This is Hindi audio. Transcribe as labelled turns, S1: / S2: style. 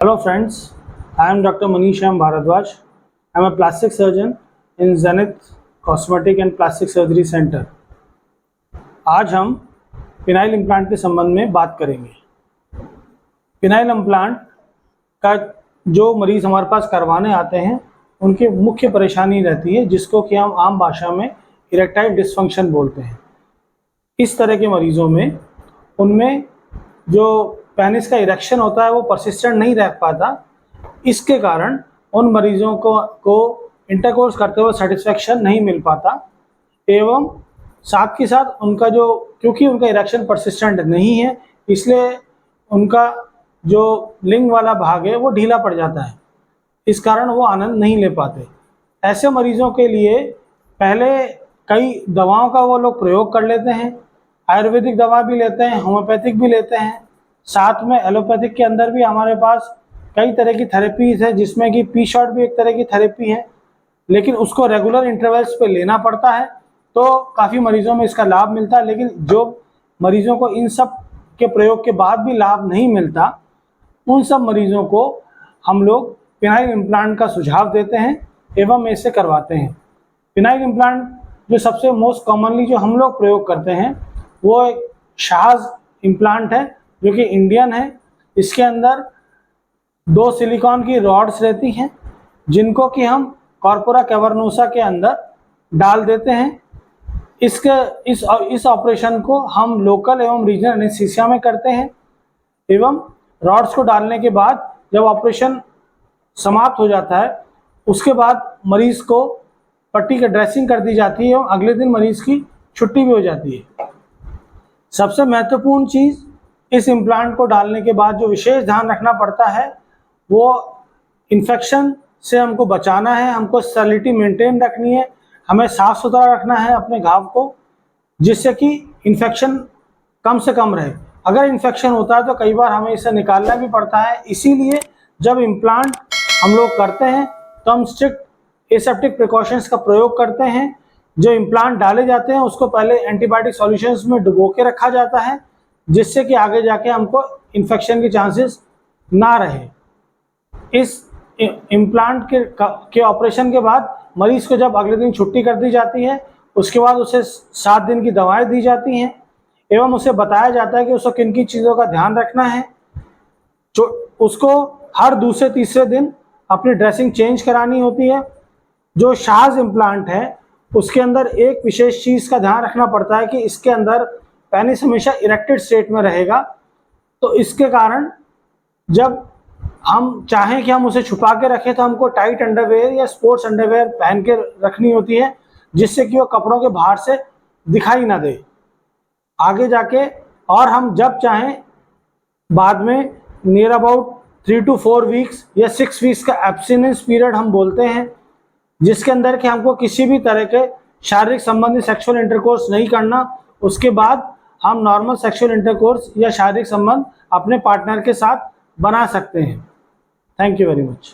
S1: Hello friends, I am Dr. Manish M. Bharadwaj. I am a plastic surgeon in Zenith Cosmetic and Plastic Surgery Center. आज हम पिनाइल इम्प्लांट के संबंध में बात करेंगे। पिनाइल इम्प्लांट का जो मरीज़ हमारे पास करवाने आते हैं उनकी मुख्य परेशानी रहती है जिसको कि हम आम भाषा में इरेक्टाइल डिसफंक्शन बोलते हैं। इस तरह के मरीज़ों में उनमें जो पेनिस का इरेक्शन होता है वो परसिस्टेंट नहीं रह पाता। इसके कारण उन मरीज़ों को इंटरकोर्स करते हुए सेटिस्फेक्शन नहीं मिल पाता एवं साथ के साथ उनका क्योंकि उनका इरेक्शन परसिस्टेंट नहीं है इसलिए उनका जो लिंग वाला भाग है वो ढीला पड़ जाता है। इस कारण वो आनंद नहीं ले पाते। ऐसे मरीज़ों के लिए पहले कई दवाओं का वो लोग प्रयोग कर लेते हैं। आयुर्वेदिक दवा भी लेते हैं, होम्योपैथिक भी लेते हैं, साथ में एलोपैथिक के अंदर भी हमारे पास कई तरह की थेरेपीज़ है जिसमें कि पी शॉट भी एक तरह की थेरेपी है, लेकिन उसको रेगुलर इंटरवल्स पे लेना पड़ता है तो काफ़ी मरीज़ों में इसका लाभ मिलता है। लेकिन जो मरीज़ों को इन सब के प्रयोग के बाद भी लाभ नहीं मिलता उन सब मरीज़ों को हम लोग पिनाइल इम्प्लांट का सुझाव देते हैं एवं इसे करवाते हैं। पिनाइल इम्प्लांट जो सबसे मोस्ट कॉमनली जो हम लोग प्रयोग करते हैं वो एक शाज इम्प्लांट है जो कि इंडियन है। इसके अंदर 2 सिलिकॉन की रॉड्स रहती हैं जिनको कि हम कॉर्पोरा कैवर्नोसा के अंदर डाल देते हैं। इस ऑपरेशन को हम लोकल एवं रीजनल एनेस्थीसिया में करते हैं एवं रॉड्स को डालने के बाद जब ऑपरेशन समाप्त हो जाता है उसके बाद मरीज़ को पट्टी का ड्रेसिंग कर दी जाती है एवं अगले दिन मरीज़ की छुट्टी भी हो जाती है। सबसे महत्वपूर्ण चीज़ इस इम्प्लांट को डालने के बाद जो विशेष ध्यान रखना पड़ता है वो इन्फेक्शन से हमको बचाना है, हमको स्टेरिलिटी मेंटेन रखनी है, हमें साफ़ सुथरा रखना है अपने घाव को जिससे कि इन्फेक्शन कम से कम रहे। अगर इन्फेक्शन होता है तो कई बार हमें इसे निकालना भी पड़ता है। इसीलिए जब इम्प्लांट हम लोग करते हैं तो हम स्ट्रिक्ट एसेप्टिक प्रिकॉशंस का प्रयोग करते हैं। जो इम्प्लांट डाले जाते हैं उसको पहले एंटीबायोटिक सॉल्यूशंस में डुबो के रखा जाता है जिससे कि आगे जाके हमको इन्फेक्शन के चांसेस ना रहे। इस इम्प्लांट के ऑपरेशन के बाद मरीज़ को जब अगले दिन छुट्टी कर दी जाती है उसके बाद उसे 7 दिन की दवाएं दी जाती हैं एवं उसे बताया जाता है कि उसको किन किन चीज़ों का ध्यान रखना है। जो उसको हर दूसरे तीसरे दिन अपनी ड्रेसिंग चेंज करानी होती है। जो शाज इम्प्लांट है उसके अंदर एक विशेष चीज़ का ध्यान रखना पड़ता है कि इसके अंदर पेनिस हमेशा इरेक्टेड स्टेट में रहेगा। तो इसके कारण जब हम चाहें कि हम उसे छुपा के रखें तो हमको टाइट अंडरवेयर या स्पोर्ट्स अंडरवेयर पहन के रखनी होती है जिससे कि वो कपड़ों के बाहर से दिखाई ना दे आगे जाके। और हम जब चाहें बाद में नियर अबाउट 3 to 4 वीक्स या 6 वीक्स का एब्स्टिनेंस पीरियड हम बोलते हैं जिसके अंदर कि हमको किसी भी तरह के शारीरिक संबंधी सेक्सुअल इंटरकोर्स नहीं करना। उसके बाद हम नॉर्मल सेक्सुअल इंटरकोर्स या शारीरिक संबंध अपने पार्टनर के साथ बना सकते हैं। Thank you very much.